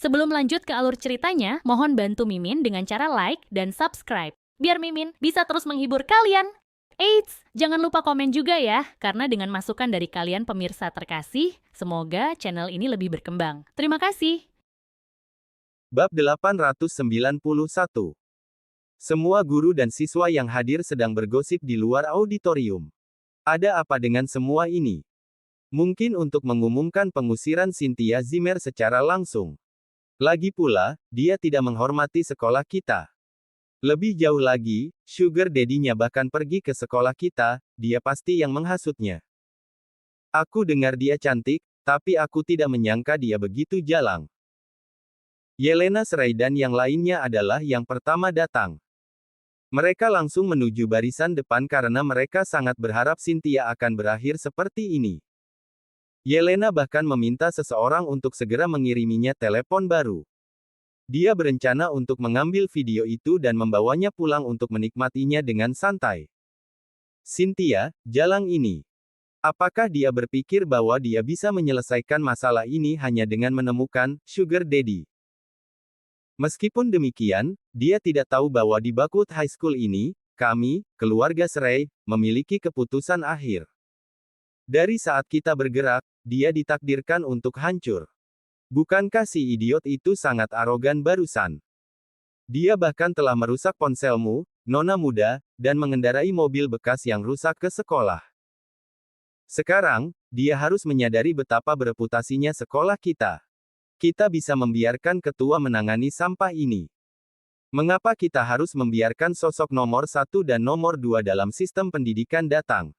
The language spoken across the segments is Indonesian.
Sebelum lanjut ke alur ceritanya, mohon bantu Mimin dengan cara like dan subscribe, biar Mimin bisa terus menghibur kalian. Eits, jangan lupa komen juga ya, karena dengan masukan dari kalian pemirsa terkasih, semoga channel ini lebih berkembang. Terima kasih. Bab 891. Semua guru dan siswa yang hadir sedang bergosip di luar auditorium. Ada apa dengan semua ini? Mungkin untuk mengumumkan pengusiran Cynthia Zimmer secara langsung. Lagi pula, dia tidak menghormati sekolah kita. Lebih jauh lagi, Sugar Daddy-nya bahkan pergi ke sekolah kita, dia pasti yang menghasutnya. Aku dengar dia cantik, tapi aku tidak menyangka dia begitu jalang. Yelena Serai dan yang lainnya adalah yang pertama datang. Mereka langsung menuju barisan depan karena mereka sangat berharap Cynthia akan berakhir seperti ini. Yelena bahkan meminta seseorang untuk segera mengiriminya telepon baru. Dia berencana untuk mengambil video itu dan membawanya pulang untuk menikmatinya dengan santai. Cynthia, jalang ini. Apakah dia berpikir bahwa dia bisa menyelesaikan masalah ini hanya dengan menemukan Sugar Daddy? Meskipun demikian, dia tidak tahu bahwa di Buckwood High School ini, kami, keluarga Serai, memiliki keputusan akhir. Dari saat kita bergerak, dia ditakdirkan untuk hancur. Bukankah si idiot itu sangat arogan barusan? Dia bahkan telah merusak ponselmu, nona muda, dan mengendarai mobil bekas yang rusak ke sekolah. Sekarang, dia harus menyadari betapa bereputasinya sekolah kita. Kita bisa membiarkan ketua menangani sampah ini. Mengapa kita harus membiarkan sosok nomor 1 dan nomor 2 dalam sistem pendidikan datang?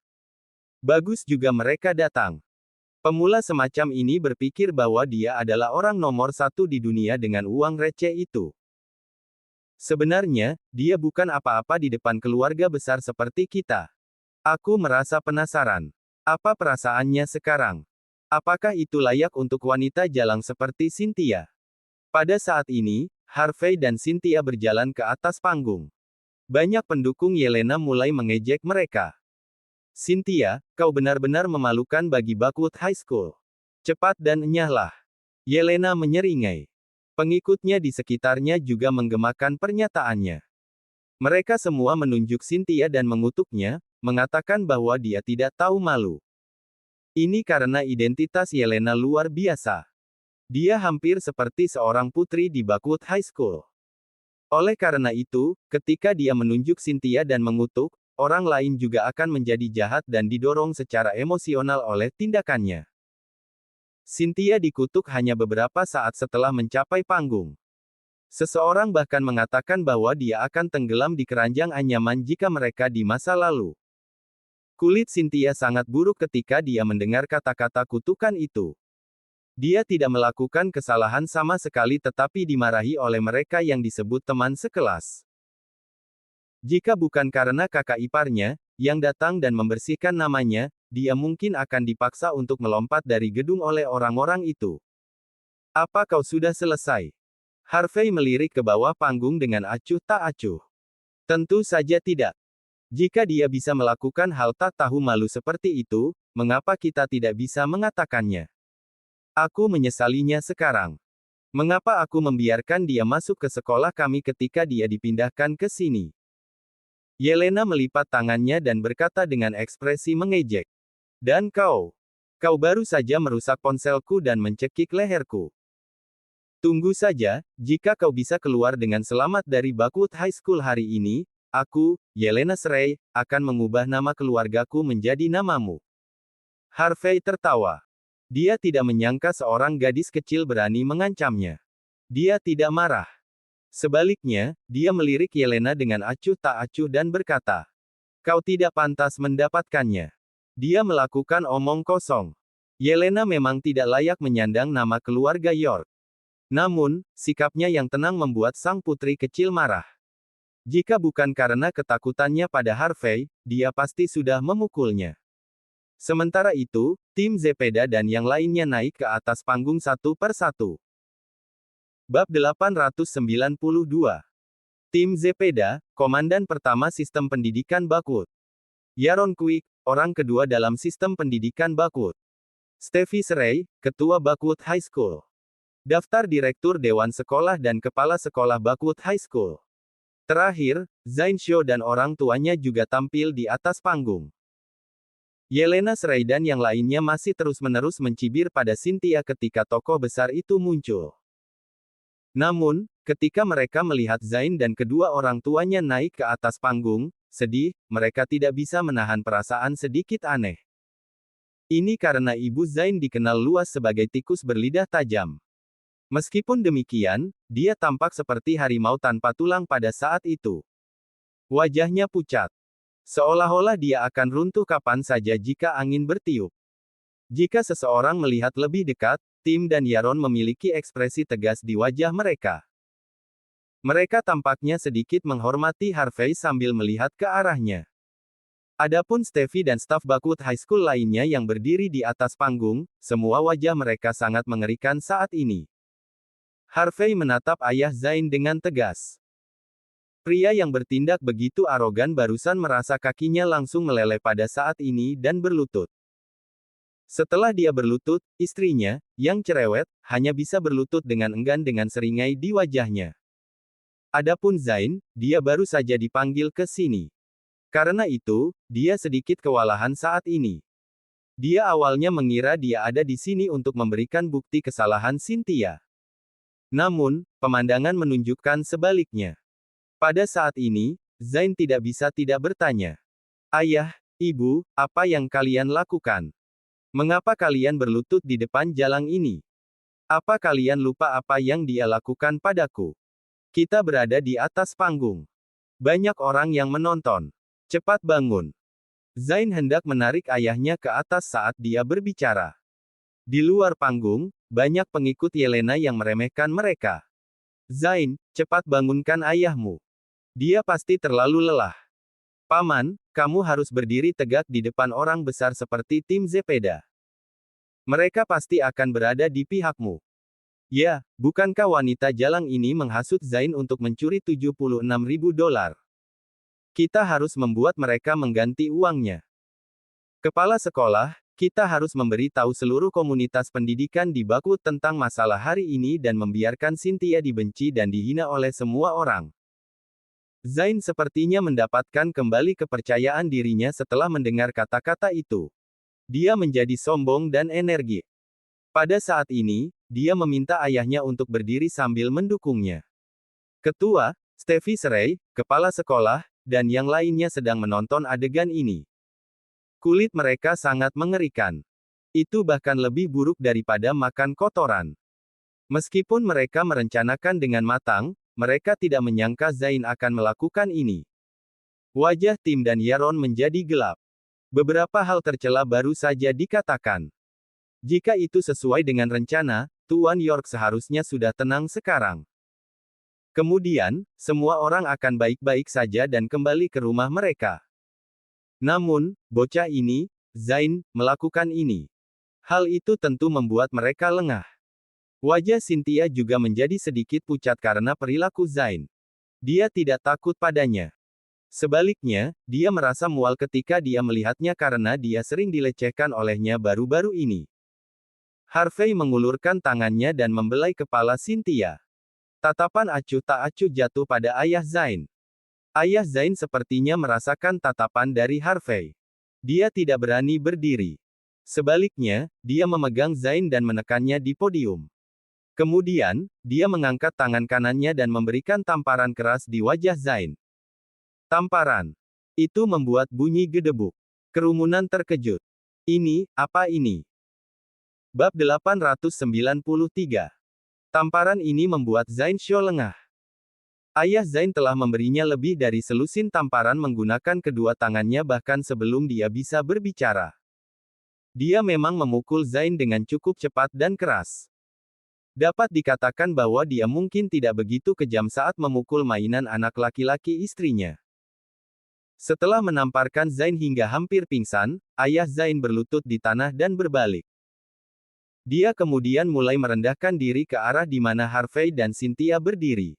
Bagus juga mereka datang. Pemula semacam ini berpikir bahwa dia adalah orang nomor 1 di dunia dengan uang receh itu. Sebenarnya, dia bukan apa-apa di depan keluarga besar seperti kita. Aku merasa penasaran. Apa perasaannya sekarang? Apakah itu layak untuk wanita jalang seperti Cynthia? Pada saat ini, Harvey dan Cynthia berjalan ke atas panggung. Banyak pendukung Yelena mulai mengejek mereka. Cynthia, kau benar-benar memalukan bagi Buckwood High School. Cepat dan enyahlah. Yelena menyeringai. Pengikutnya di sekitarnya juga menggemakan pernyataannya. Mereka semua menunjuk Cynthia dan mengutuknya, mengatakan bahwa dia tidak tahu malu. Ini karena identitas Yelena luar biasa. Dia hampir seperti seorang putri di Buckwood High School. Oleh karena itu, ketika dia menunjuk Cynthia dan mengutuk, orang lain juga akan menjadi jahat dan didorong secara emosional oleh tindakannya. Cynthia dikutuk hanya beberapa saat setelah mencapai panggung. Seseorang bahkan mengatakan bahwa dia akan tenggelam di keranjang anyaman jika mereka di masa lalu. Kulit Cynthia sangat buruk ketika dia mendengar kata-kata kutukan itu. Dia tidak melakukan kesalahan sama sekali tetapi dimarahi oleh mereka yang disebut teman sekelas. Jika bukan karena kakak iparnya, yang datang dan membersihkan namanya, dia mungkin akan dipaksa untuk melompat dari gedung oleh orang-orang itu. Apa kau sudah selesai? Harvey melirik ke bawah panggung dengan acuh tak acuh. Tentu saja tidak. Jika dia bisa melakukan hal tak tahu malu seperti itu, mengapa kita tidak bisa mengatakannya? Aku menyesalinya sekarang. Mengapa aku membiarkan dia masuk ke sekolah kami ketika dia dipindahkan ke sini? Yelena melipat tangannya dan berkata dengan ekspresi mengejek. Dan kau baru saja merusak ponselku dan mencekik leherku. Tunggu saja, jika kau bisa keluar dengan selamat dari Buckwood High School hari ini, aku, Yelena Serai, akan mengubah nama keluargaku menjadi namamu. Harvey tertawa. Dia tidak menyangka seorang gadis kecil berani mengancamnya. Dia tidak marah. Sebaliknya, dia melirik Yelena dengan acuh tak acuh dan berkata, kau tidak pantas mendapatkannya. Dia melakukan omong kosong. Yelena memang tidak layak menyandang nama keluarga York. Namun, sikapnya yang tenang membuat sang putri kecil marah. Jika bukan karena ketakutannya pada Harvey, dia pasti sudah memukulnya. Sementara itu, tim Zepeda dan yang lainnya naik ke atas panggung satu per satu. Bab 892. Tim Zepeda, Komandan Pertama Sistem Pendidikan Buckwood. Yaron Quick, orang kedua dalam sistem pendidikan Buckwood. Stevie Serai, Ketua Buckwood High School. Daftar Direktur Dewan Sekolah dan Kepala Sekolah Bakwood High School. Terakhir, Zain Shou dan orang tuanya juga tampil di atas panggung. Yelena Sray dan yang lainnya masih terus-menerus mencibir pada Cynthia ketika tokoh besar itu muncul. Namun, ketika mereka melihat Zain dan kedua orang tuanya naik ke atas panggung, sedih, mereka tidak bisa menahan perasaan sedikit aneh. Ini karena ibu Zain dikenal luas sebagai tikus berlidah tajam. Meskipun demikian, dia tampak seperti harimau tanpa tulang pada saat itu. Wajahnya pucat. Seolah-olah dia akan runtuh kapan saja jika angin bertiup. Jika seseorang melihat lebih dekat, Tim dan Yaron memiliki ekspresi tegas di wajah mereka. Mereka tampaknya sedikit menghormati Harvey sambil melihat ke arahnya. Adapun Steffi dan staf Bakwood High School lainnya yang berdiri di atas panggung, semua wajah mereka sangat mengerikan saat ini. Harvey menatap ayah Zain dengan tegas. Pria yang bertindak begitu arogan barusan merasa kakinya langsung meleleh pada saat ini dan berlutut. Setelah dia berlutut, istrinya, yang cerewet, hanya bisa berlutut dengan enggan dengan seringai di wajahnya. Adapun Zain, dia baru saja dipanggil ke sini. Karena itu, dia sedikit kewalahan saat ini. Dia awalnya mengira dia ada di sini untuk memberikan bukti kesalahan Cynthia. Namun, pemandangan menunjukkan sebaliknya. Pada saat ini, Zain tidak bisa tidak bertanya. Ayah, ibu, apa yang kalian lakukan? Mengapa kalian berlutut di depan jalang ini? Apa kalian lupa apa yang dia lakukan padaku? Kita berada di atas panggung. Banyak orang yang menonton. Cepat bangun. Zain hendak menarik ayahnya ke atas saat dia berbicara. Di luar panggung, banyak pengikut Yelena yang meremehkan mereka. Zain, cepat bangunkan ayahmu. Dia pasti terlalu lelah. Paman, kamu harus berdiri tegak di depan orang besar seperti tim Zepeda. Mereka pasti akan berada di pihakmu. Ya, bukankah wanita jalang ini menghasut Zain untuk mencuri $76.000? Kita harus membuat mereka mengganti uangnya. Kepala sekolah, kita harus memberi tahu seluruh komunitas pendidikan di Bakwood tentang masalah hari ini dan membiarkan Cynthia dibenci dan dihina oleh semua orang. Zain sepertinya mendapatkan kembali kepercayaan dirinya setelah mendengar kata-kata itu. Dia menjadi sombong dan energik. Pada saat ini, dia meminta ayahnya untuk berdiri sambil mendukungnya. Ketua, Steffi Sray, kepala sekolah, dan yang lainnya sedang menonton adegan ini. Kulit mereka sangat mengerikan. Itu bahkan lebih buruk daripada makan kotoran. Meskipun mereka merencanakan dengan matang, mereka tidak menyangka Zain akan melakukan ini. Wajah Tim dan Yaron menjadi gelap. Beberapa hal tercela baru saja dikatakan. Jika itu sesuai dengan rencana, Tuan York seharusnya sudah tenang sekarang. Kemudian, semua orang akan baik-baik saja dan kembali ke rumah mereka. Namun, bocah ini, Zain, melakukan ini. Hal itu tentu membuat mereka lengah. Wajah Cynthia juga menjadi sedikit pucat karena perilaku Zain. Dia tidak takut padanya. Sebaliknya, dia merasa mual ketika dia melihatnya karena dia sering dilecehkan olehnya baru-baru ini. Harvey mengulurkan tangannya dan membelai kepala Cynthia. Tatapan acuh tak acuh jatuh pada ayah Zain. Ayah Zain sepertinya merasakan tatapan dari Harvey. Dia tidak berani berdiri. Sebaliknya, dia memegang Zain dan menekannya di podium. Kemudian, dia mengangkat tangan kanannya dan memberikan tamparan keras di wajah Zain. Tamparan. Itu membuat bunyi gedebuk. Kerumunan terkejut. Ini, apa ini? Bab 893. Tamparan ini membuat Zain Shou lengah. Ayah Zain telah memberinya lebih dari selusin tamparan menggunakan kedua tangannya bahkan sebelum dia bisa berbicara. Dia memang memukul Zain dengan cukup cepat dan keras. Dapat dikatakan bahwa dia mungkin tidak begitu kejam saat memukul mainan anak laki-laki istrinya. Setelah menamparkan Zain hingga hampir pingsan, ayah Zain berlutut di tanah dan berbalik. Dia kemudian mulai merendahkan diri ke arah di mana Harvey dan Cynthia berdiri.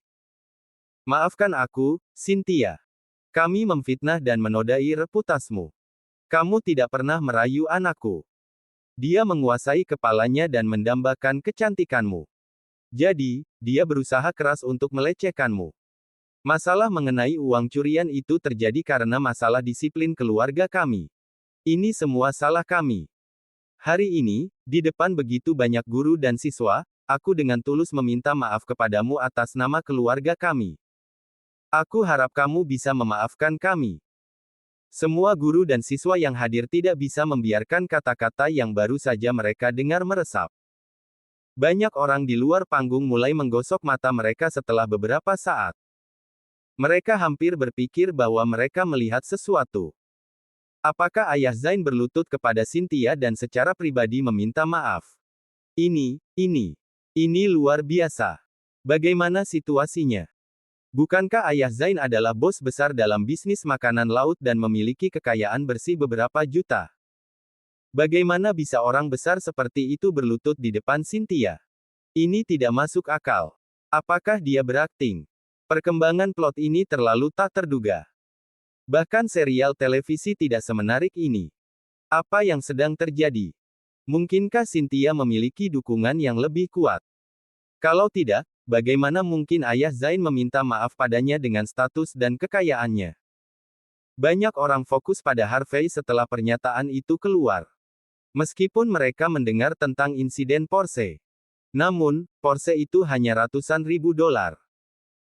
Maafkan aku, Cynthia. Kami memfitnah dan menodai reputasimu. Kamu tidak pernah merayu anakku. Dia menguasai kepalanya dan mendambakan kecantikanmu. Jadi, dia berusaha keras untuk melecehkanmu. Masalah mengenai uang curian itu terjadi karena masalah disiplin keluarga kami. Ini semua salah kami. Hari ini, di depan begitu banyak guru dan siswa, aku dengan tulus meminta maaf kepadamu atas nama keluarga kami. Aku harap kamu bisa memaafkan kami. Semua guru dan siswa yang hadir tidak bisa membiarkan kata-kata yang baru saja mereka dengar meresap. Banyak orang di luar panggung mulai menggosok mata mereka setelah beberapa saat. Mereka hampir berpikir bahwa mereka melihat sesuatu. Apakah ayah Zain berlutut kepada Cynthia dan secara pribadi meminta maaf? Ini luar biasa. Bagaimana situasinya? Bukankah ayah Zain adalah bos besar dalam bisnis makanan laut dan memiliki kekayaan bersih beberapa juta? Bagaimana bisa orang besar seperti itu berlutut di depan Cynthia? Ini tidak masuk akal. Apakah dia berakting? Perkembangan plot ini terlalu tak terduga. Bahkan serial televisi tidak semenarik ini. Apa yang sedang terjadi? Mungkinkah Cynthia memiliki dukungan yang lebih kuat? Kalau tidak, bagaimana mungkin ayah Zain meminta maaf padanya dengan status dan kekayaannya? Banyak orang fokus pada Harvey setelah pernyataan itu keluar. Meskipun mereka mendengar tentang insiden Porsche. Namun, Porsche itu hanya ratusan ribu dolar.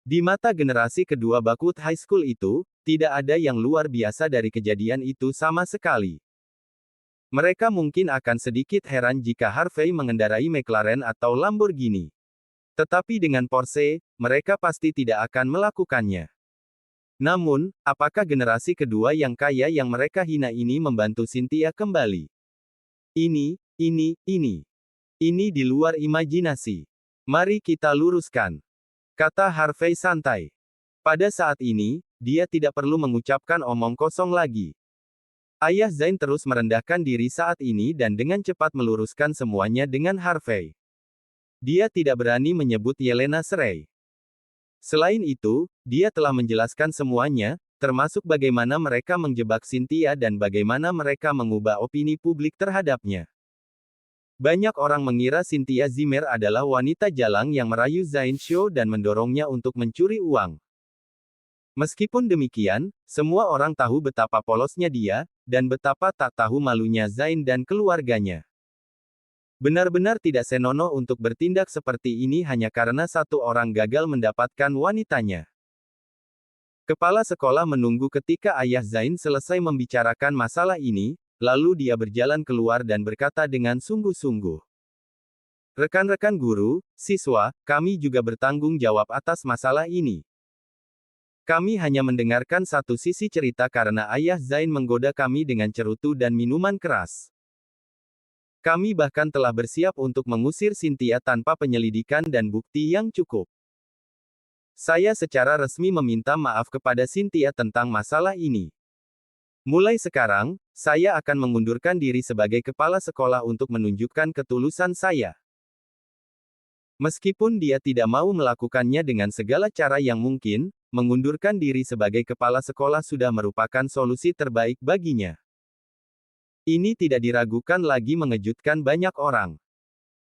Di mata generasi kedua Buckwood High School itu, tidak ada yang luar biasa dari kejadian itu sama sekali. Mereka mungkin akan sedikit heran jika Harvey mengendarai McLaren atau Lamborghini. Tetapi dengan Porsche, mereka pasti tidak akan melakukannya. Namun, apakah generasi kedua yang kaya yang mereka hina ini membantu Cynthia kembali? Ini di luar imajinasi. Mari kita luruskan, kata Harvey santai. Pada saat ini, dia tidak perlu mengucapkan omong kosong lagi. Ayah Zain terus merendahkan diri saat ini dan dengan cepat meluruskan semuanya dengan Harvey. Dia tidak berani menyebut Yelena Srey. Selain itu, dia telah menjelaskan semuanya, termasuk bagaimana mereka menjebak Cynthia dan bagaimana mereka mengubah opini publik terhadapnya. Banyak orang mengira Cynthia Zimmer adalah wanita jalang yang merayu Zain Shou dan mendorongnya untuk mencuri uang. Meskipun demikian, semua orang tahu betapa polosnya dia, dan betapa tak tahu malunya Zain dan keluarganya. Benar-benar tidak senonoh untuk bertindak seperti ini hanya karena satu orang gagal mendapatkan wanitanya. Kepala sekolah menunggu ketika ayah Zain selesai membicarakan masalah ini, lalu dia berjalan keluar dan berkata dengan sungguh-sungguh. Rekan-rekan guru, siswa, kami juga bertanggung jawab atas masalah ini. Kami hanya mendengarkan satu sisi cerita karena ayah Zain menggoda kami dengan cerutu dan minuman keras. Kami bahkan telah bersiap untuk mengusir Cynthia tanpa penyelidikan dan bukti yang cukup. Saya secara resmi meminta maaf kepada Cynthia tentang masalah ini. Mulai sekarang, saya akan mengundurkan diri sebagai kepala sekolah untuk menunjukkan ketulusan saya. Meskipun dia tidak mau melakukannya dengan segala cara yang mungkin, mengundurkan diri sebagai kepala sekolah sudah merupakan solusi terbaik baginya. Ini tidak diragukan lagi mengejutkan banyak orang.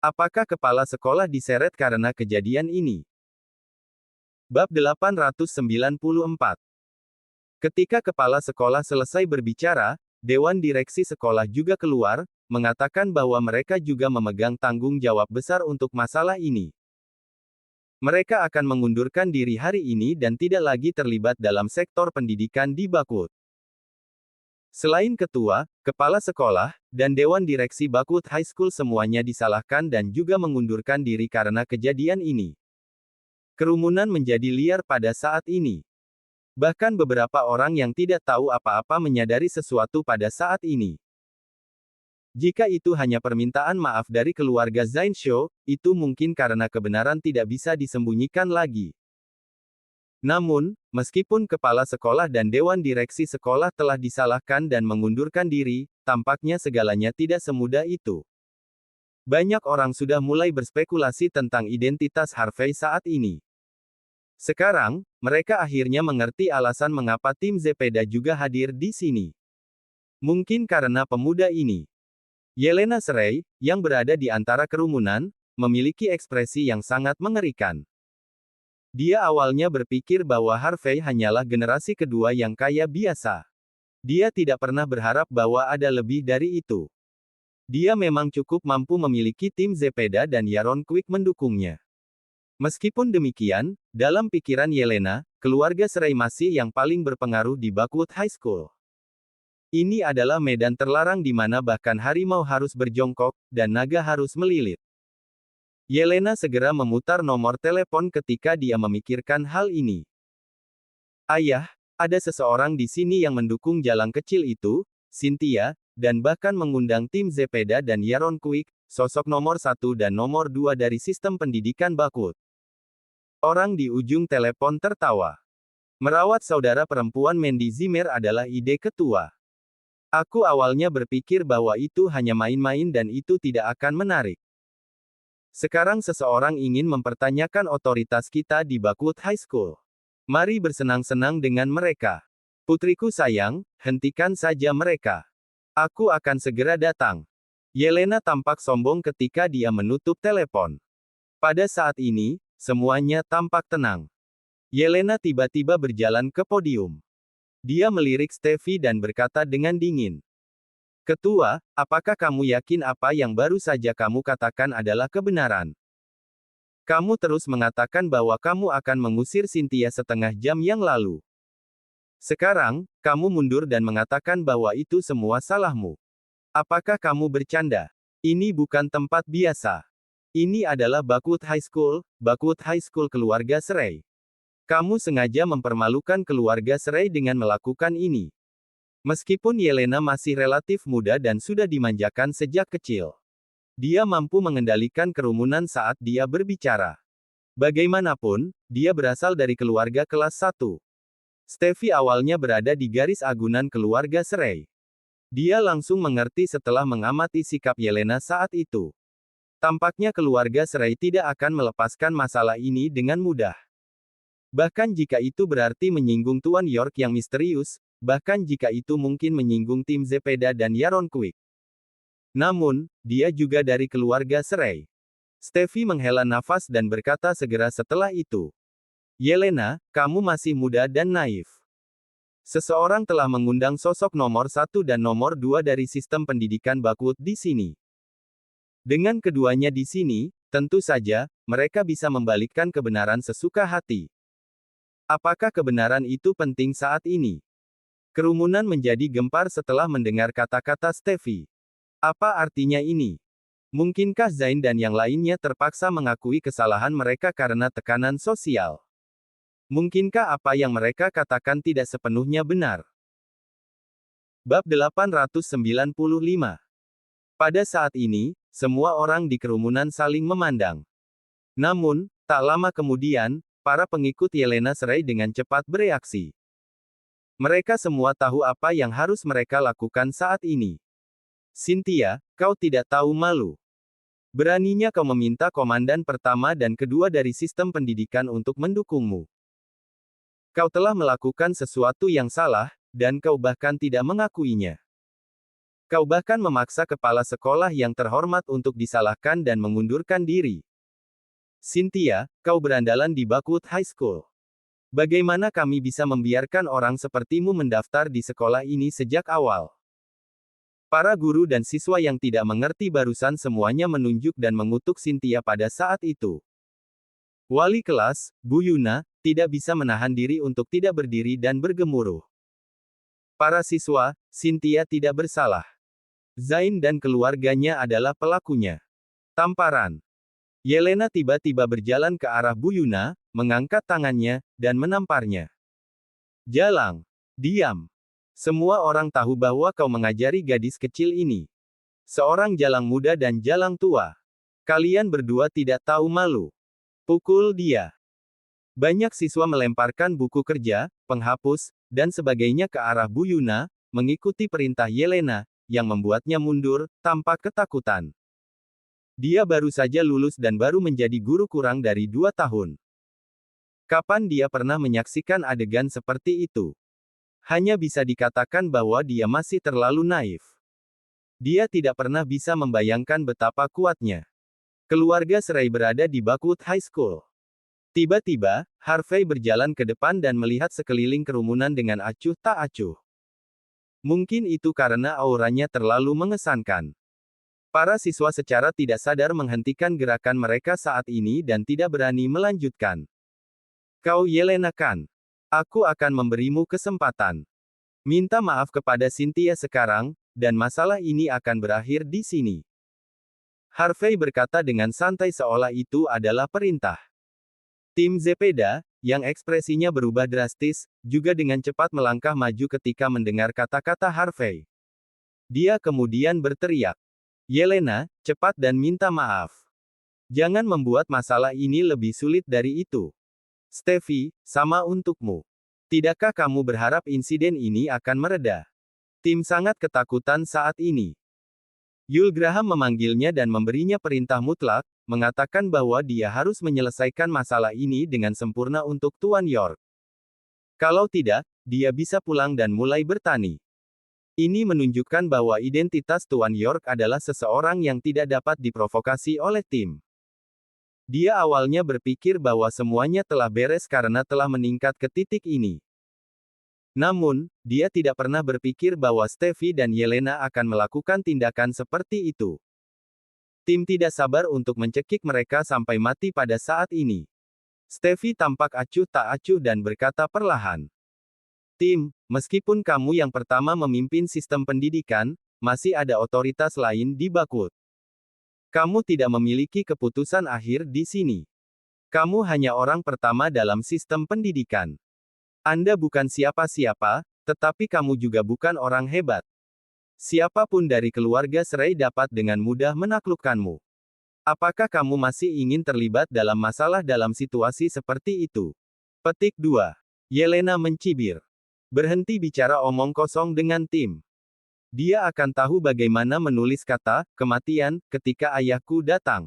Apakah kepala sekolah diseret karena kejadian ini? Bab 894. Ketika kepala sekolah selesai berbicara, Dewan Direksi Sekolah juga keluar, mengatakan bahwa mereka juga memegang tanggung jawab besar untuk masalah ini. Mereka akan mengundurkan diri hari ini dan tidak lagi terlibat dalam sektor pendidikan di Buckwood. Selain ketua, kepala sekolah, dan dewan direksi Buckwood High School semuanya disalahkan dan juga mengundurkan diri karena kejadian ini. Kerumunan menjadi liar pada saat ini. Bahkan beberapa orang yang tidak tahu apa-apa menyadari sesuatu pada saat ini. Jika itu hanya permintaan maaf dari keluarga Zain Shou, itu mungkin karena kebenaran tidak bisa disembunyikan lagi. Namun, meskipun kepala sekolah dan dewan direksi sekolah telah disalahkan dan mengundurkan diri, tampaknya segalanya tidak semudah itu. Banyak orang sudah mulai berspekulasi tentang identitas Harvey saat ini. Sekarang, mereka akhirnya mengerti alasan mengapa tim Zepeda juga hadir di sini. Mungkin karena pemuda ini. Yelena Srey, yang berada di antara kerumunan, memiliki ekspresi yang sangat mengerikan. Dia awalnya berpikir bahwa Harvey hanyalah generasi kedua yang kaya biasa. Dia tidak pernah berharap bahwa ada lebih dari itu. Dia memang cukup mampu memiliki tim Zepeda dan Yaron Quick mendukungnya. Meskipun demikian, dalam pikiran Yelena, keluarga Shrey masih yang paling berpengaruh di Buckwood High School. Ini adalah medan terlarang di mana bahkan harimau harus berjongkok, dan naga harus melilit. Yelena segera memutar nomor telepon ketika dia memikirkan hal ini. Ayah, ada seseorang di sini yang mendukung jalan kecil itu, Cynthia, dan bahkan mengundang tim Zepeda dan Yaron Quick, sosok nomor 1 dan nomor 2 dari sistem pendidikan Buckwood. Orang di ujung telepon tertawa. Merawat saudara perempuan Mandy Zimmer adalah ide ketua. Aku awalnya berpikir bahwa itu hanya main-main dan itu tidak akan menarik. Sekarang seseorang ingin mempertanyakan otoritas kita di Buckwood High School. Mari bersenang-senang dengan mereka. Putriku sayang, hentikan saja mereka. Aku akan segera datang. Yelena tampak sombong ketika dia menutup telepon. Pada saat ini, semuanya tampak tenang. Yelena tiba-tiba berjalan ke podium. Dia melirik Steffi dan berkata dengan dingin. Ketua, apakah kamu yakin apa yang baru saja kamu katakan adalah kebenaran? Kamu terus mengatakan bahwa kamu akan mengusir Cynthia setengah jam yang lalu. Sekarang, kamu mundur dan mengatakan bahwa itu semua salahmu. Apakah kamu bercanda? Ini bukan tempat biasa. Ini adalah Buckwood High School keluarga Shrey. Kamu sengaja mempermalukan keluarga Shrey dengan melakukan ini. Meskipun Yelena masih relatif muda dan sudah dimanjakan sejak kecil, dia mampu mengendalikan kerumunan saat dia berbicara. Bagaimanapun, dia berasal dari keluarga kelas 1. Steffi awalnya berada di garis agunan keluarga Shrey. Dia langsung mengerti setelah mengamati sikap Yelena saat itu. Tampaknya keluarga Shrey tidak akan melepaskan masalah ini dengan mudah. Bahkan jika itu berarti menyinggung Tuan York yang misterius, bahkan jika itu mungkin menyinggung tim Zepeda dan Yaron Quick. Namun, dia juga dari keluarga Shrey. Steffi menghela nafas dan berkata segera setelah itu. Yelena, kamu masih muda dan naif. Seseorang telah mengundang sosok nomor 1 dan nomor 2 dari sistem pendidikan Buckwood di sini. Dengan keduanya di sini, tentu saja, mereka bisa membalikkan kebenaran sesuka hati. Apakah kebenaran itu penting saat ini? Kerumunan menjadi gempar setelah mendengar kata-kata Steffi. Apa artinya ini? Mungkinkah Zain dan yang lainnya terpaksa mengakui kesalahan mereka karena tekanan sosial? Mungkinkah apa yang mereka katakan tidak sepenuhnya benar? Bab 895. Pada saat ini, semua orang di kerumunan saling memandang. Namun, tak lama kemudian, para pengikut Yelena Shrey dengan cepat bereaksi. Mereka semua tahu apa yang harus mereka lakukan saat ini. Cynthia, kau tidak tahu malu. Beraninya kau meminta komandan pertama dan kedua dari sistem pendidikan untuk mendukungmu. Kau telah melakukan sesuatu yang salah, dan kau bahkan tidak mengakuinya. Kau bahkan memaksa kepala sekolah yang terhormat untuk disalahkan dan mengundurkan diri. Cynthia, kau berandalan di Buckwood High School. Bagaimana kami bisa membiarkan orang sepertimu mendaftar di sekolah ini sejak awal? Para guru dan siswa yang tidak mengerti barusan semuanya menunjuk dan mengutuk Cynthia pada saat itu. Wali kelas, Bu Yuna, tidak bisa menahan diri untuk tidak berdiri dan bergemuruh. Para siswa, Cynthia tidak bersalah. Zain dan keluarganya adalah pelakunya. Tamparan. Yelena tiba-tiba berjalan ke arah Bu Yuna, mengangkat tangannya, dan menamparnya. Jalang. Diam. Semua orang tahu bahwa kau mengajari gadis kecil ini. Seorang jalang muda dan jalang tua. Kalian berdua tidak tahu malu. Pukul dia. Banyak siswa melemparkan buku kerja, penghapus, dan sebagainya ke arah Bu Yuna, mengikuti perintah Yelena, yang membuatnya mundur, tanpa ketakutan. Dia baru saja lulus dan baru menjadi guru kurang dari 2 tahun. Kapan dia pernah menyaksikan adegan seperti itu? Hanya bisa dikatakan bahwa dia masih terlalu naif. Dia tidak pernah bisa membayangkan betapa kuatnya. Keluarga Serai berada di Buckwood High School. Tiba-tiba, Harvey berjalan ke depan dan melihat sekeliling kerumunan dengan acuh tak acuh. Mungkin itu karena auranya terlalu mengesankan. Para siswa secara tidak sadar menghentikan gerakan mereka saat ini dan tidak berani melanjutkan. Kau Yelena kan? Aku akan memberimu kesempatan. Minta maaf kepada Cynthia sekarang, dan masalah ini akan berakhir di sini. Harvey berkata dengan santai seolah itu adalah perintah. Tim Zepeda, yang ekspresinya berubah drastis, juga dengan cepat melangkah maju ketika mendengar kata-kata Harvey. Dia kemudian berteriak, Yelena, cepat dan minta maaf. Jangan membuat masalah ini lebih sulit dari itu. Steffi, sama untukmu. Tidakkah kamu berharap insiden ini akan mereda? Tim sangat ketakutan saat ini. Yul Graham memanggilnya dan memberinya perintah mutlak, mengatakan bahwa dia harus menyelesaikan masalah ini dengan sempurna untuk Tuan York. Kalau tidak, dia bisa pulang dan mulai bertani. Ini menunjukkan bahwa identitas Tuan York adalah seseorang yang tidak dapat diprovokasi oleh tim. Dia awalnya berpikir bahwa semuanya telah beres karena telah meningkat ke titik ini. Namun, dia tidak pernah berpikir bahwa Steffi dan Yelena akan melakukan tindakan seperti itu. Tim tidak sabar untuk mencekik mereka sampai mati pada saat ini. Steffi tampak acuh tak acuh dan berkata perlahan. Tim, meskipun kamu yang pertama memimpin sistem pendidikan, masih ada otoritas lain di Buckwood. Kamu tidak memiliki keputusan akhir di sini. Kamu hanya orang pertama dalam sistem pendidikan. Anda bukan siapa-siapa, tetapi kamu juga bukan orang hebat. Siapapun dari keluarga Serai dapat dengan mudah menaklukkanmu. Apakah kamu masih ingin terlibat dalam masalah dalam situasi seperti itu? Petik 2. Yelena mencibir. Berhenti bicara omong kosong dengan tim. Dia akan tahu bagaimana menulis kata kematian ketika ayahku datang.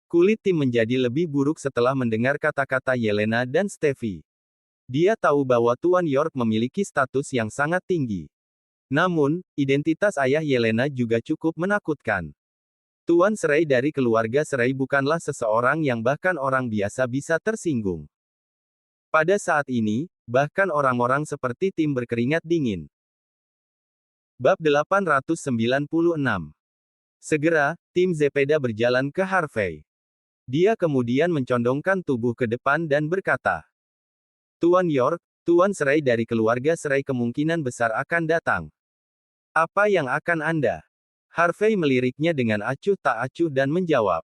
Kulit tim menjadi lebih buruk setelah mendengar kata-kata Yelena dan Steffi. Dia tahu bahwa Tuan York memiliki status yang sangat tinggi. Namun, identitas ayah Yelena juga cukup menakutkan. Tuan Serai dari keluarga Serai bukanlah seseorang yang bahkan orang biasa bisa tersinggung. Pada saat ini, bahkan orang-orang seperti tim berkeringat dingin. Bab 896. Segera, tim Zepeda berjalan ke Harvey. Dia kemudian mencondongkan tubuh ke depan dan berkata, Tuan York, Tuan Serai dari keluarga Serai kemungkinan besar akan datang. Apa yang akan Anda? Harvey meliriknya dengan acuh tak acuh dan menjawab.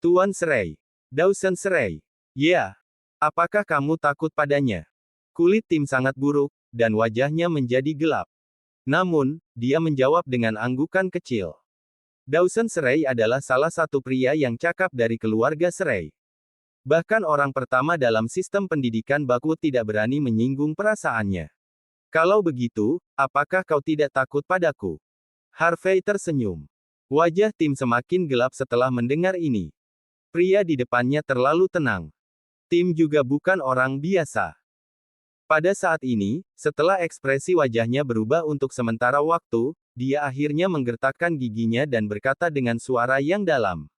Tuan Serai. Dawson Serai. Ya. Apakah kamu takut padanya? Kulit tim sangat buruk, dan wajahnya menjadi gelap. Namun, dia menjawab dengan anggukan kecil. Dawson Serai adalah salah satu pria yang cakap dari keluarga Serai. Bahkan orang pertama dalam sistem pendidikan Buckwood tidak berani menyinggung perasaannya. Kalau begitu, apakah kau tidak takut padaku? Harvey tersenyum. Wajah tim semakin gelap setelah mendengar ini. Pria di depannya terlalu tenang. Tim juga bukan orang biasa. Pada saat ini, setelah ekspresi wajahnya berubah untuk sementara waktu, dia akhirnya menggertakkan giginya dan berkata dengan suara yang dalam.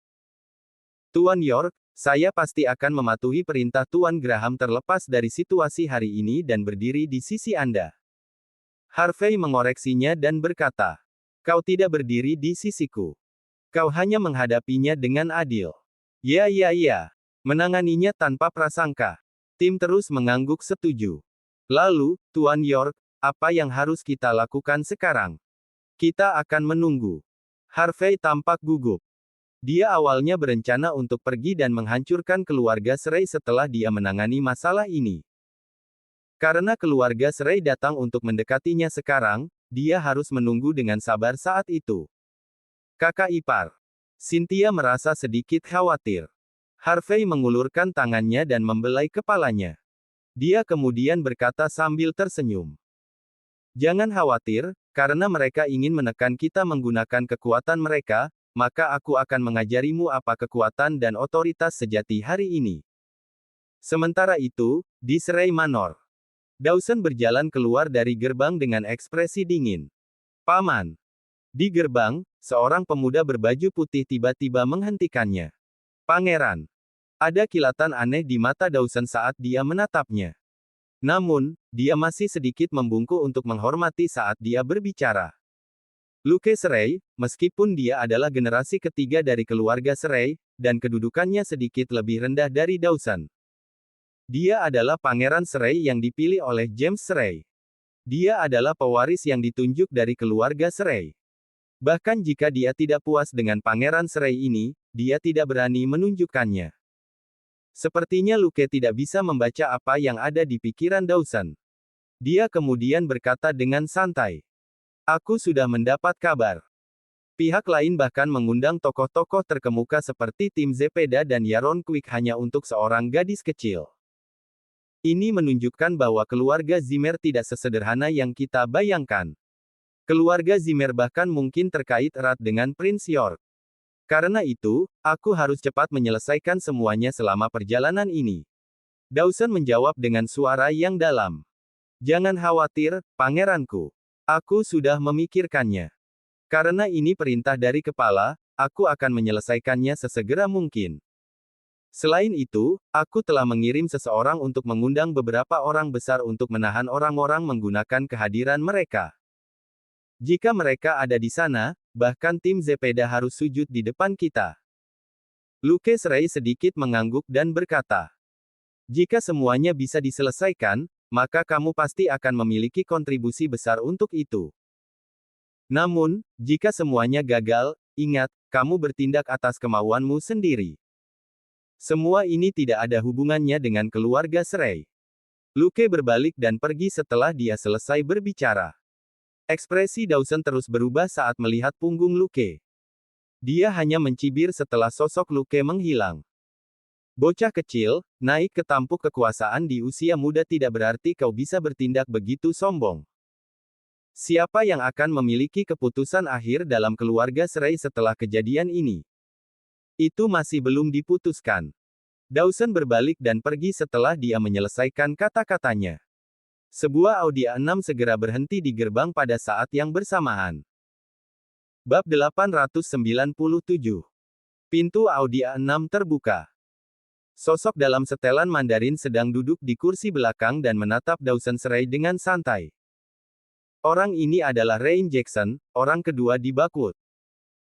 Tuan York, saya pasti akan mematuhi perintah Tuan Graham terlepas dari situasi hari ini dan berdiri di sisi Anda. Harvey mengoreksinya dan berkata, kau tidak berdiri di sisiku. Kau hanya menghadapinya dengan adil. Ya. Menanganinya tanpa prasangka. Tim terus mengangguk setuju. Lalu, Tuan York, apa yang harus kita lakukan sekarang? Kita akan menunggu. Harvey tampak gugup. Dia awalnya berencana untuk pergi dan menghancurkan keluarga Serai setelah dia menangani masalah ini. Karena keluarga Serai datang untuk mendekatinya sekarang, dia harus menunggu dengan sabar saat itu. Kakak ipar. Cynthia merasa sedikit khawatir. Harvey mengulurkan tangannya dan membelai kepalanya. Dia kemudian berkata sambil tersenyum. Jangan khawatir, karena mereka ingin menekan kita menggunakan kekuatan mereka, maka aku akan mengajarimu apa kekuatan dan otoritas sejati hari ini. Sementara itu, di Serai Manor, Dawson berjalan keluar dari gerbang dengan ekspresi dingin. Paman. Di gerbang, seorang pemuda berbaju putih tiba-tiba menghentikannya. Pangeran. Ada kilatan aneh di mata Dawson saat dia menatapnya. Namun, dia masih sedikit membungkuk untuk menghormati saat dia berbicara. Luke Serai, meskipun dia adalah generasi ketiga dari keluarga Serai, dan kedudukannya sedikit lebih rendah dari Dawson. Dia adalah Pangeran Serai yang dipilih oleh James Serai. Dia adalah pewaris yang ditunjuk dari keluarga Serai. Bahkan jika dia tidak puas dengan Pangeran Serai ini, dia tidak berani menunjukkannya. Sepertinya Luke tidak bisa membaca apa yang ada di pikiran Dawson. Dia kemudian berkata dengan santai. Aku sudah mendapat kabar. Pihak lain bahkan mengundang tokoh-tokoh terkemuka seperti Tim Zepeda dan Yaron Quick hanya untuk seorang gadis kecil. Ini menunjukkan bahwa keluarga Zimmer tidak sesederhana yang kita bayangkan. Keluarga Zimmer bahkan mungkin terkait erat dengan Prince York. Karena itu, aku harus cepat menyelesaikan semuanya selama perjalanan ini. Dawson menjawab dengan suara yang dalam. Jangan khawatir, pangeranku. Aku sudah memikirkannya. Karena ini perintah dari kepala, aku akan menyelesaikannya sesegera mungkin. Selain itu, aku telah mengirim seseorang untuk mengundang beberapa orang besar untuk menahan orang-orang menggunakan kehadiran mereka. Jika mereka ada di sana, bahkan tim Zepeda harus sujud di depan kita. Luke Serai sedikit mengangguk dan berkata, jika semuanya bisa diselesaikan, maka kamu pasti akan memiliki kontribusi besar untuk itu. Namun, jika semuanya gagal, ingat, kamu bertindak atas kemauanmu sendiri. Semua ini tidak ada hubungannya dengan keluarga Serai. Luke berbalik dan pergi setelah dia selesai berbicara. Ekspresi Dawson terus berubah saat melihat punggung Luke. Dia hanya mencibir setelah sosok Luke menghilang. Bocah kecil, naik ke tampuk kekuasaan di usia muda tidak berarti kau bisa bertindak begitu sombong. Siapa yang akan memiliki keputusan akhir dalam keluarga Serai setelah kejadian ini? Itu masih belum diputuskan. Dawson berbalik dan pergi setelah dia menyelesaikan kata-katanya. Sebuah Audi A6 segera berhenti di gerbang pada saat yang bersamaan. Bab 897. Pintu Audi A6 terbuka. Sosok dalam setelan Mandarin sedang duduk di kursi belakang dan menatap Dawson Serai dengan santai. Orang ini adalah Rain Jackson, orang kedua di Bakwood.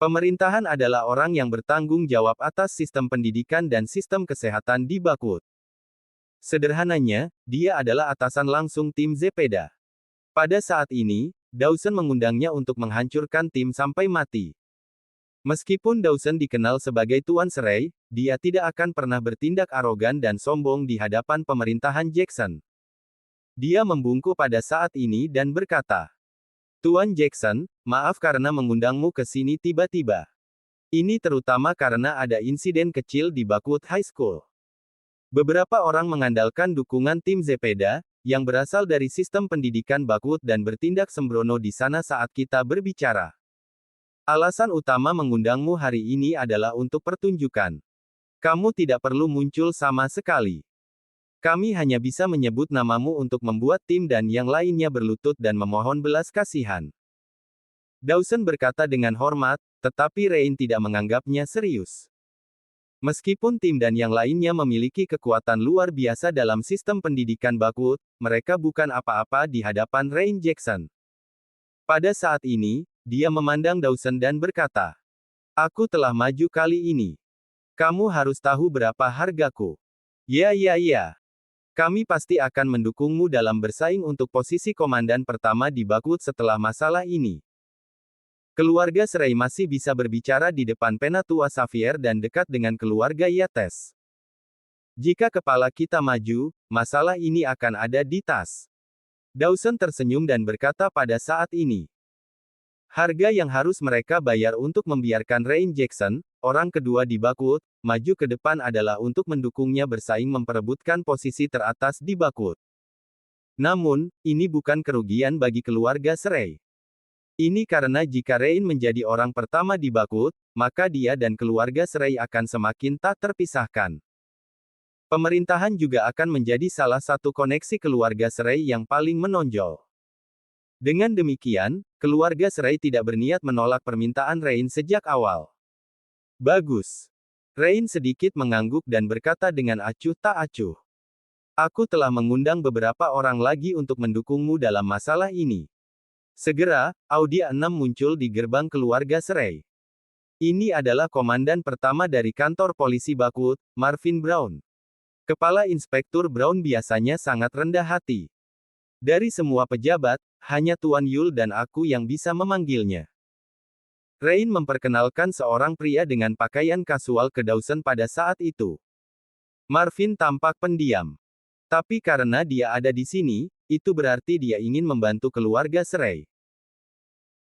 Pemerintahan adalah orang yang bertanggung jawab atas sistem pendidikan dan sistem kesehatan di Bakwood. Sederhananya, dia adalah atasan langsung tim Zepeda. Pada saat ini, Dawson mengundangnya untuk menghancurkan tim sampai mati. Meskipun Dawson dikenal sebagai Tuan Serai, dia tidak akan pernah bertindak arogan dan sombong di hadapan pemerintahan Jackson. Dia membungkuk pada saat ini dan berkata, Tuan Jackson, maaf karena mengundangmu ke sini tiba-tiba. Ini terutama karena ada insiden kecil di Bakwood High School. Beberapa orang mengandalkan dukungan tim Zepeda, yang berasal dari sistem pendidikan Bakwood dan bertindak sembrono di sana saat kita berbicara. Alasan utama mengundangmu hari ini adalah untuk pertunjukan. Kamu tidak perlu muncul sama sekali. Kami hanya bisa menyebut namamu untuk membuat tim dan yang lainnya berlutut dan memohon belas kasihan. Dawson berkata dengan hormat, tetapi Rain tidak menganggapnya serius. Meskipun tim dan yang lainnya memiliki kekuatan luar biasa dalam sistem pendidikan Bakwood, mereka bukan apa-apa di hadapan Rain Jackson. Pada saat ini, dia memandang Dawson dan berkata, aku telah maju kali ini. Kamu harus tahu berapa hargaku. Ya. Kami pasti akan mendukungmu dalam bersaing untuk posisi komandan pertama di Bakwood setelah masalah ini. Keluarga Serai masih bisa berbicara di depan Penatua Xavier dan dekat dengan keluarga Yates. Jika kepala kita maju, masalah ini akan ada di tas. Dawson tersenyum dan berkata pada saat ini. Harga yang harus mereka bayar untuk membiarkan Rain Jackson, orang kedua di Bakwood, maju ke depan adalah untuk mendukungnya bersaing memperebutkan posisi teratas di Bakwood. Namun, ini bukan kerugian bagi keluarga Serai. Ini karena jika Rain menjadi orang pertama di Bakwood, maka dia dan keluarga Serai akan semakin tak terpisahkan. Pemerintahan juga akan menjadi salah satu koneksi keluarga Serai yang paling menonjol. Dengan demikian, keluarga Serai tidak berniat menolak permintaan Rain sejak awal. Bagus. Rain sedikit mengangguk dan berkata dengan acuh tak acuh. Aku telah mengundang beberapa orang lagi untuk mendukungmu dalam masalah ini. Segera, Audi A6 muncul di gerbang keluarga Serai. Ini adalah komandan pertama dari kantor polisi Bakwood, Marvin Brown. Kepala Inspektur Brown biasanya sangat rendah hati. Dari semua pejabat, hanya Tuan Yul dan aku yang bisa memanggilnya. Rain memperkenalkan seorang pria dengan pakaian kasual ke Dawson pada saat itu. Marvin tampak pendiam. Tapi karena dia ada di sini, itu berarti dia ingin membantu keluarga Serai.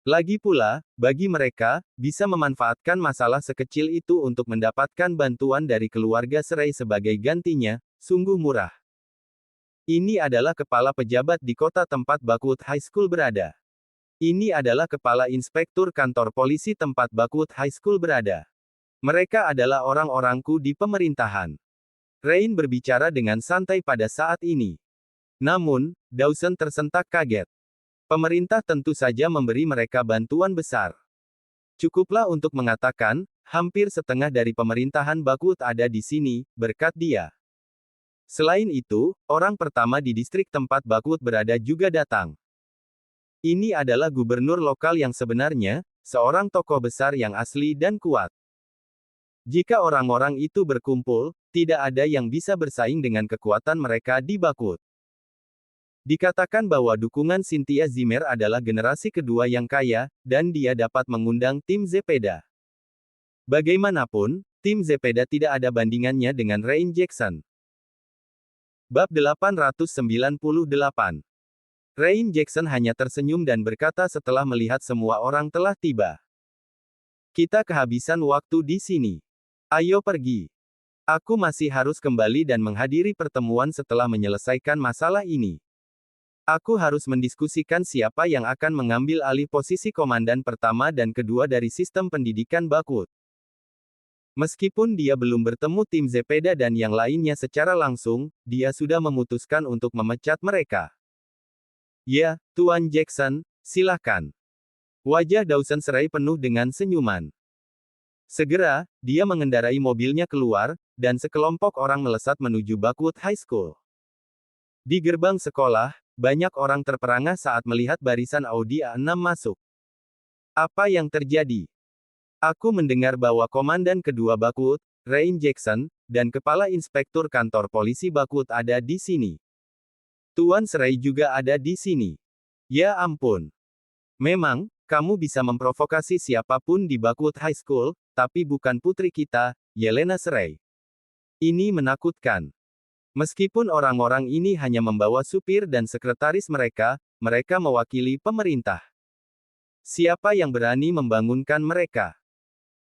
Lagi pula, bagi mereka, bisa memanfaatkan masalah sekecil itu untuk mendapatkan bantuan dari keluarga Serai sebagai gantinya, sungguh murah. Ini adalah kepala pejabat di kota tempat Bakwood High School berada. Ini adalah kepala inspektur kantor polisi tempat Bakwood High School berada. Mereka adalah orang-orangku di pemerintahan. Rain berbicara dengan santai pada saat ini. Namun, Dawson tersentak kaget. Pemerintah tentu saja memberi mereka bantuan besar. Cukuplah untuk mengatakan, hampir setengah dari pemerintahan Bakwood ada di sini, berkat dia. Selain itu, orang pertama di distrik tempat Bakwood berada juga datang. Ini adalah gubernur lokal yang sebenarnya, seorang tokoh besar yang asli dan kuat. Jika orang-orang itu berkumpul, tidak ada yang bisa bersaing dengan kekuatan mereka di Bakwood. Dikatakan bahwa dukungan Cynthia Zimmer adalah generasi kedua yang kaya, dan dia dapat mengundang tim Zepeda. Bagaimanapun, tim Zepeda tidak ada bandingannya dengan Rain Jackson. Bab 898. Rain Jackson hanya tersenyum dan berkata setelah melihat semua orang telah tiba. Kita kehabisan waktu di sini. Ayo pergi. Aku masih harus kembali dan menghadiri pertemuan setelah menyelesaikan masalah ini. Aku harus mendiskusikan siapa yang akan mengambil alih posisi komandan pertama dan kedua dari sistem pendidikan Bakwood. Meskipun dia belum bertemu tim Zepeda dan yang lainnya secara langsung, dia sudah memutuskan untuk memecat mereka. Ya, Tuan Jackson, silakan. Wajah Dawson Serai penuh dengan senyuman. Segera, dia mengendarai mobilnya keluar, dan sekelompok orang melesat menuju Bakwood High School. Di gerbang sekolah, banyak orang terperangah saat melihat barisan Audi A6 masuk. Apa yang terjadi? Aku mendengar bahwa komandan kedua Bakwood, Rain Jackson, dan kepala inspektur kantor polisi Bakwood ada di sini. Tuan Serai juga ada di sini. Ya ampun. Memang, kamu bisa memprovokasi siapapun di Bakwood High School, tapi bukan putri kita, Yelena Serai. Ini menakutkan. Meskipun orang-orang ini hanya membawa supir dan sekretaris mereka, mereka mewakili pemerintah. Siapa yang berani membangunkan mereka?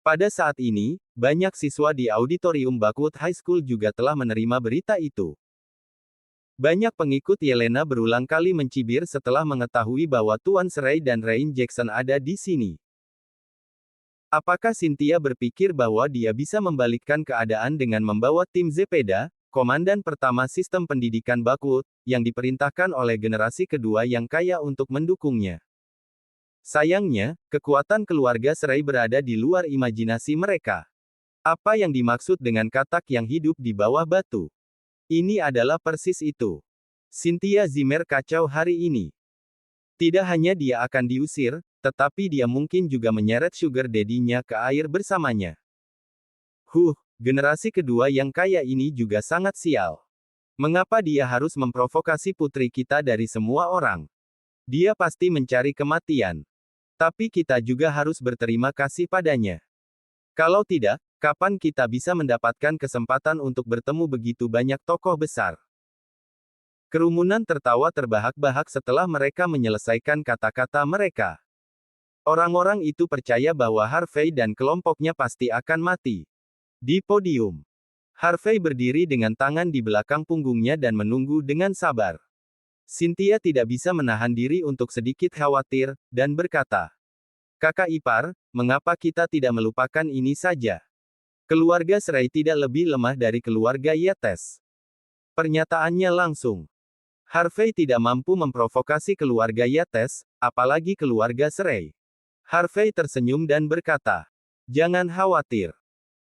Pada saat ini, banyak siswa di auditorium Bakwood High School juga telah menerima berita itu. Banyak pengikut Yelena berulang kali mencibir setelah mengetahui bahwa Tuan Serai dan Rain Jackson ada di sini. Apakah Cynthia berpikir bahwa dia bisa membalikkan keadaan dengan membawa tim Zepeda, komandan pertama sistem pendidikan Bakwood, yang diperintahkan oleh generasi kedua yang kaya untuk mendukungnya? Sayangnya, kekuatan keluarga Serai berada di luar imajinasi mereka. Apa yang dimaksud dengan katak yang hidup di bawah batu? Ini adalah persis itu. Cynthia Zimmer kacau hari ini. Tidak hanya dia akan diusir, tetapi dia mungkin juga menyeret sugar daddy-nya ke air bersamanya. Generasi kedua yang kaya ini juga sangat sial. Mengapa dia harus memprovokasi putri kita dari semua orang? Dia pasti mencari kematian. Tapi kita juga harus berterima kasih padanya. Kalau tidak, kapan kita bisa mendapatkan kesempatan untuk bertemu begitu banyak tokoh besar? Kerumunan tertawa terbahak-bahak setelah mereka menyelesaikan kata-kata mereka. Orang-orang itu percaya bahwa Harvey dan kelompoknya pasti akan mati. Di podium, Harvey berdiri dengan tangan di belakang punggungnya dan menunggu dengan sabar. Cynthia tidak bisa menahan diri untuk sedikit khawatir, dan berkata, "Kakak ipar, mengapa kita tidak melupakan ini saja? Keluarga Serai tidak lebih lemah dari keluarga Yates." Pernyataannya langsung. Harvey tidak mampu memprovokasi keluarga Yates, apalagi keluarga Serai. Harvey tersenyum dan berkata, "Jangan khawatir.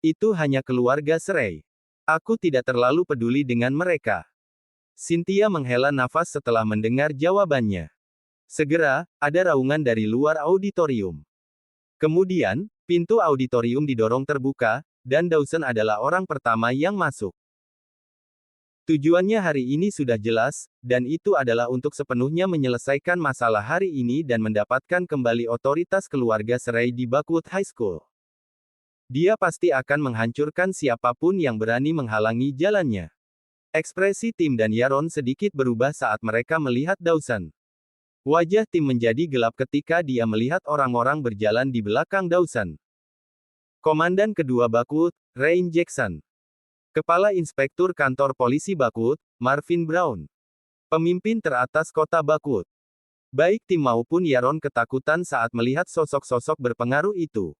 Itu hanya keluarga Serai. Aku tidak terlalu peduli dengan mereka. Cynthia menghela nafas setelah mendengar jawabannya. Segera, ada raungan dari luar auditorium. Kemudian, pintu auditorium didorong terbuka, dan Dawson adalah orang pertama yang masuk. Tujuannya hari ini sudah jelas, dan itu adalah untuk sepenuhnya menyelesaikan masalah hari ini dan mendapatkan kembali otoritas keluarga Serai di Buckwood High School. Dia pasti akan menghancurkan siapapun yang berani menghalangi jalannya. Ekspresi Tim dan Yaron sedikit berubah saat mereka melihat Dawson. Wajah Tim menjadi gelap ketika dia melihat orang-orang berjalan di belakang Dawson. Komandan kedua Buckwood, Rain Jackson. Kepala Inspektur Kantor Polisi Buckwood, Marvin Brown. Pemimpin teratas kota Buckwood. Baik Tim maupun Yaron ketakutan saat melihat sosok-sosok berpengaruh itu.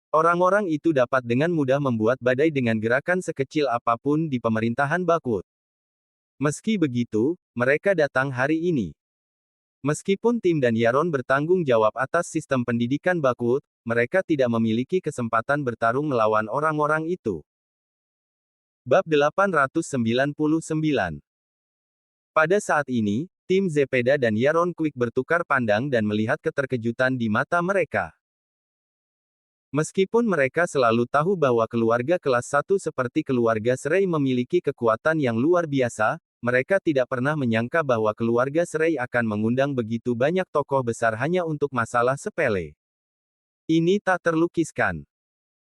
Orang-orang itu dapat dengan mudah membuat badai dengan gerakan sekecil apapun di pemerintahan Buckwood. Meski begitu, mereka datang hari ini. Meskipun Tim dan Yaron bertanggung jawab atas sistem pendidikan Buckwood, mereka tidak memiliki kesempatan bertarung melawan orang-orang itu. Bab 899. Pada saat ini, Tim Zepeda dan Yaron Quick bertukar pandang dan melihat keterkejutan di mata mereka. Meskipun mereka selalu tahu bahwa keluarga kelas 1 seperti keluarga Serai memiliki kekuatan yang luar biasa, mereka tidak pernah menyangka bahwa keluarga Serai akan mengundang begitu banyak tokoh besar hanya untuk masalah sepele. Ini tak terlukiskan.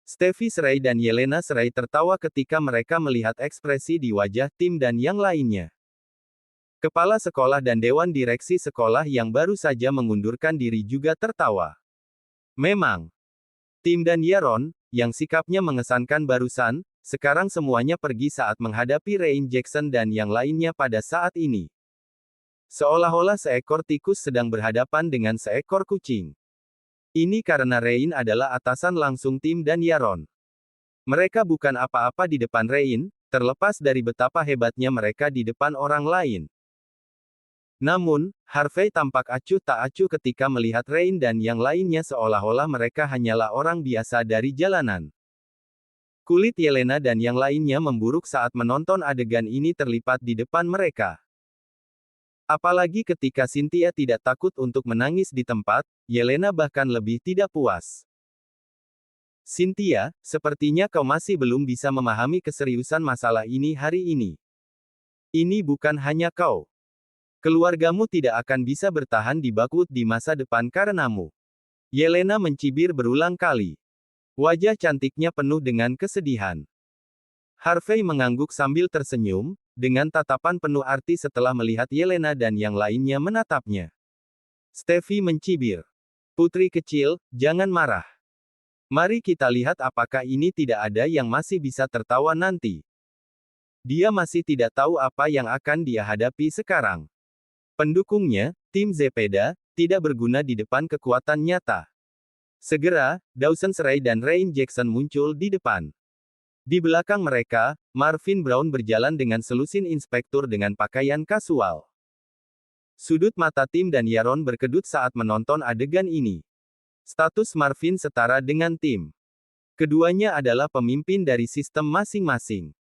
Steffi Serai dan Yelena Serai tertawa ketika mereka melihat ekspresi di wajah Tim dan yang lainnya. Kepala sekolah dan dewan direksi sekolah yang baru saja mengundurkan diri juga tertawa. Memang, Tim dan Yaron, yang sikapnya mengesankan barusan, sekarang semuanya pergi saat menghadapi Rain Jackson dan yang lainnya pada saat ini. Seolah-olah seekor tikus sedang berhadapan dengan seekor kucing. Ini karena Rain adalah atasan langsung Tim dan Yaron. Mereka bukan apa-apa di depan Rain, terlepas dari betapa hebatnya mereka di depan orang lain. Namun, Harvey tampak acuh tak acuh ketika melihat Rain dan yang lainnya seolah-olah mereka hanyalah orang biasa dari jalanan. Kulit Yelena dan yang lainnya memburuk saat menonton adegan ini terlipat di depan mereka. Apalagi ketika Cynthia tidak takut untuk menangis di tempat, Yelena bahkan lebih tidak puas. Cynthia, sepertinya kau masih belum bisa memahami keseriusan masalah ini hari ini. Ini bukan hanya kau. Keluargamu tidak akan bisa bertahan di Buckwood di masa depan karenamu. Yelena mencibir berulang kali. Wajah cantiknya penuh dengan kesedihan. Harvey mengangguk sambil tersenyum, dengan tatapan penuh arti setelah melihat Yelena dan yang lainnya menatapnya. Steffi mencibir. Putri kecil, jangan marah. Mari kita lihat apakah ini tidak ada yang masih bisa tertawa nanti. Dia masih tidak tahu apa yang akan dia hadapi sekarang. Pendukungnya, Tim Zepeda, tidak berguna di depan kekuatan nyata. Segera, Dawson Serai dan Rain Jackson muncul di depan. Di belakang mereka, Marvin Brown berjalan dengan selusin inspektur dengan pakaian kasual. Sudut mata Tim dan Yaron berkedut saat menonton adegan ini. Status Marvin setara dengan Tim. Keduanya adalah pemimpin dari sistem masing-masing.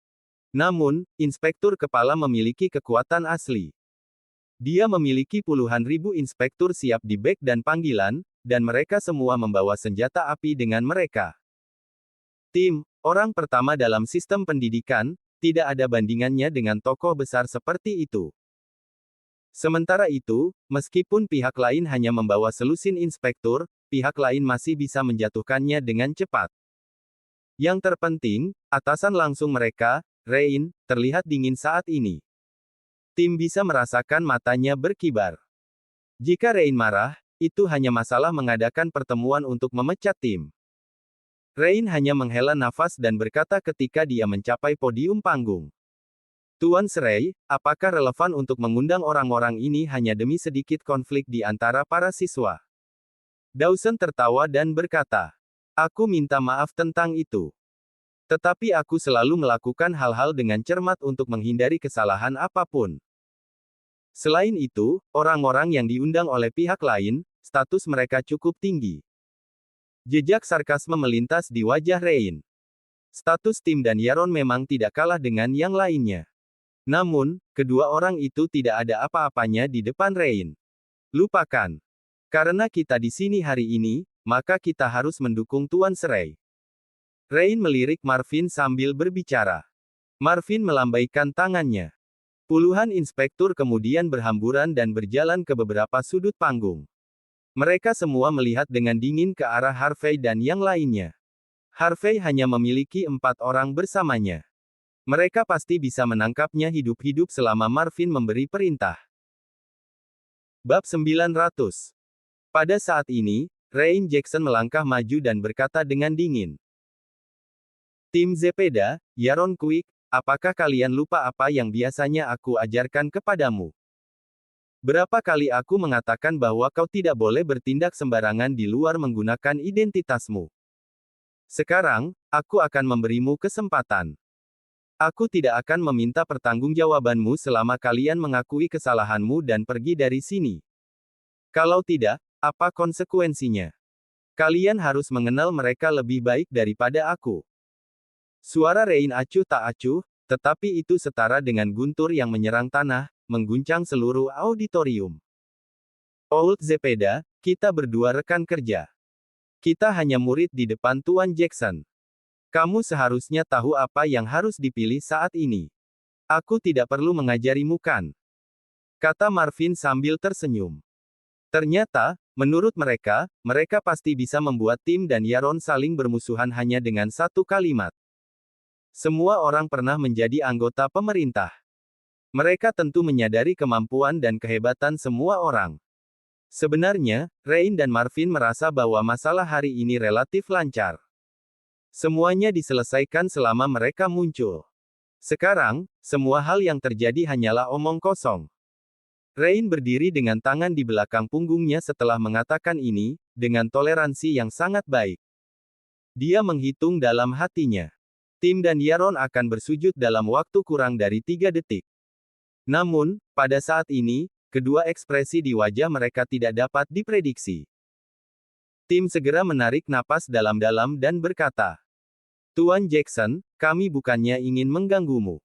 Namun, inspektur kepala memiliki kekuatan asli. Dia memiliki puluhan ribu inspektur siap di bek dan panggilan, dan mereka semua membawa senjata api dengan mereka. Tim, orang pertama dalam sistem pendidikan, tidak ada bandingannya dengan tokoh besar seperti itu. Sementara itu, meskipun pihak lain hanya membawa selusin inspektur, pihak lain masih bisa menjatuhkannya dengan cepat. Yang terpenting, atasan langsung mereka, Rain, terlihat dingin saat ini. Tim bisa merasakan matanya berkibar. Jika Rain marah, itu hanya masalah mengadakan pertemuan untuk memecat Tim. Rain hanya menghela nafas dan berkata ketika dia mencapai podium panggung. Tuan Serai, apakah relevan untuk mengundang orang-orang ini hanya demi sedikit konflik di antara para siswa? Dawson tertawa dan berkata, aku minta maaf tentang itu. Tetapi aku selalu melakukan hal-hal dengan cermat untuk menghindari kesalahan apapun. Selain itu, orang-orang yang diundang oleh pihak lain, status mereka cukup tinggi. Jejak sarkasme melintas di wajah Rain. Status Tim dan Yaron memang tidak kalah dengan yang lainnya. Namun, kedua orang itu tidak ada apa-apanya di depan Rain. Lupakan. Karena kita di sini hari ini, maka kita harus mendukung Tuan Serai. Rain melirik Marvin sambil berbicara. Marvin melambaikan tangannya. Puluhan inspektur kemudian berhamburan dan berjalan ke beberapa sudut panggung. Mereka semua melihat dengan dingin ke arah Harvey dan yang lainnya. Harvey hanya memiliki 4 orang bersamanya. Mereka pasti bisa menangkapnya hidup-hidup selama Marvin memberi perintah. Bab 900. Pada saat ini, Rain Jackson melangkah maju dan berkata dengan dingin. Tim Zepeda, Yaron Quick, apakah kalian lupa apa yang biasanya aku ajarkan kepadamu? Berapa kali aku mengatakan bahwa kau tidak boleh bertindak sembarangan di luar menggunakan identitasmu? Sekarang, aku akan memberimu kesempatan. Aku tidak akan meminta pertanggungjawabanmu selama kalian mengakui kesalahanmu dan pergi dari sini. Kalau tidak, apa konsekuensinya? Kalian harus mengenal mereka lebih baik daripada aku. Suara Rain acuh tak acuh, tetapi itu setara dengan guntur yang menyerang tanah, mengguncang seluruh auditorium. Old Zepeda, kita berdua rekan kerja. Kita hanya murid di depan Tuan Jackson. Kamu seharusnya tahu apa yang harus dipilih saat ini. Aku tidak perlu mengajarimu kan? Kata Marvin sambil tersenyum. Ternyata, menurut mereka, mereka pasti bisa membuat Tim dan Yaron saling bermusuhan hanya dengan satu kalimat. Semua orang pernah menjadi anggota pemerintah. Mereka tentu menyadari kemampuan dan kehebatan semua orang. Sebenarnya, Rain dan Marvin merasa bahwa masalah hari ini relatif lancar. Semuanya diselesaikan selama mereka muncul. Sekarang, semua hal yang terjadi hanyalah omong kosong. Rain berdiri dengan tangan di belakang punggungnya setelah mengatakan ini, dengan toleransi yang sangat baik. Dia menghitung dalam hatinya. Tim dan Yaron akan bersujud dalam waktu kurang dari 3 detik. Namun, pada saat ini, kedua ekspresi di wajah mereka tidak dapat diprediksi. Tim segera menarik napas dalam-dalam dan berkata, Tuan Jackson, kami bukannya ingin mengganggumu.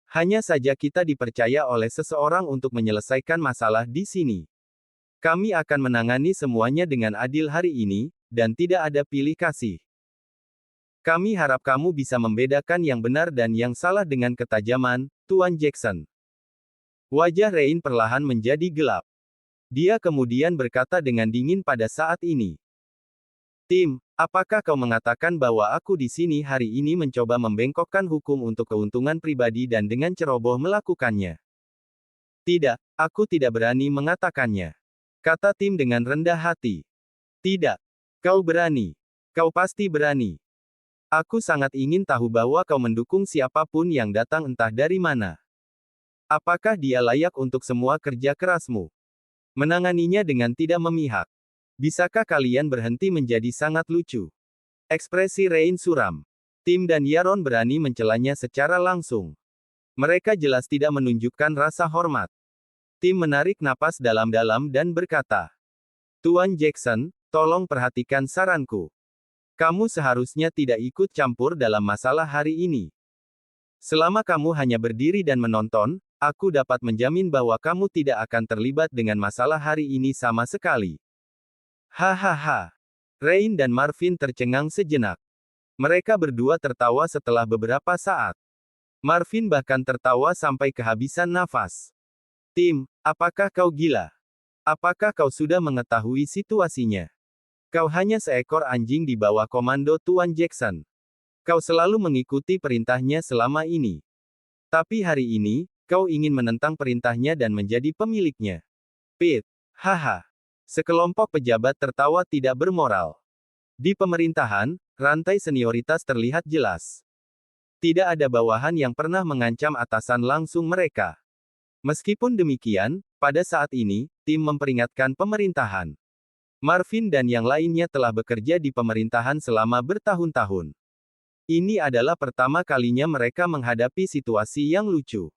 Hanya saja kita dipercaya oleh seseorang untuk menyelesaikan masalah di sini. Kami akan menangani semuanya dengan adil hari ini, dan tidak ada pilih kasih. Kami harap kamu bisa membedakan yang benar dan yang salah dengan ketajaman, Tuan Jackson. Wajah Rain perlahan menjadi gelap. Dia kemudian berkata dengan dingin pada saat ini. Tim, apakah kau mengatakan bahwa aku di sini hari ini mencoba membengkokkan hukum untuk keuntungan pribadi dan dengan ceroboh melakukannya? Tidak, aku tidak berani mengatakannya. Kata Tim dengan rendah hati. Tidak. Kau berani. Kau pasti berani. Aku sangat ingin tahu bahwa kau mendukung siapapun yang datang entah dari mana. Apakah dia layak untuk semua kerja kerasmu? Menanganinya dengan tidak memihak. Bisakah kalian berhenti menjadi sangat lucu? Ekspresi Rain suram. Tim dan Yaron berani mencelanya secara langsung. Mereka jelas tidak menunjukkan rasa hormat. Tim menarik napas dalam-dalam dan berkata, Tuan Jackson, tolong perhatikan saranku. Kamu seharusnya tidak ikut campur dalam masalah hari ini. Selama kamu hanya berdiri dan menonton, aku dapat menjamin bahwa kamu tidak akan terlibat dengan masalah hari ini sama sekali. Hahaha. Rain dan Marvin tercengang sejenak. Mereka berdua tertawa setelah beberapa saat. Marvin bahkan tertawa sampai kehabisan nafas. Tim, apakah kau gila? Apakah kau sudah mengetahui situasinya? Kau hanya seekor anjing di bawah komando Tuan Jackson. Kau selalu mengikuti perintahnya selama ini. Tapi hari ini, kau ingin menentang perintahnya dan menjadi pemiliknya. Pete, haha. Sekelompok pejabat tertawa tidak bermoral. Di pemerintahan, rantai senioritas terlihat jelas. Tidak ada bawahan yang pernah mengancam atasan langsung mereka. Meskipun demikian, pada saat ini, tim memperingatkan pemerintahan. Marvin dan yang lainnya telah bekerja di pemerintahan selama bertahun-tahun. Ini adalah pertama kalinya mereka menghadapi situasi yang lucu.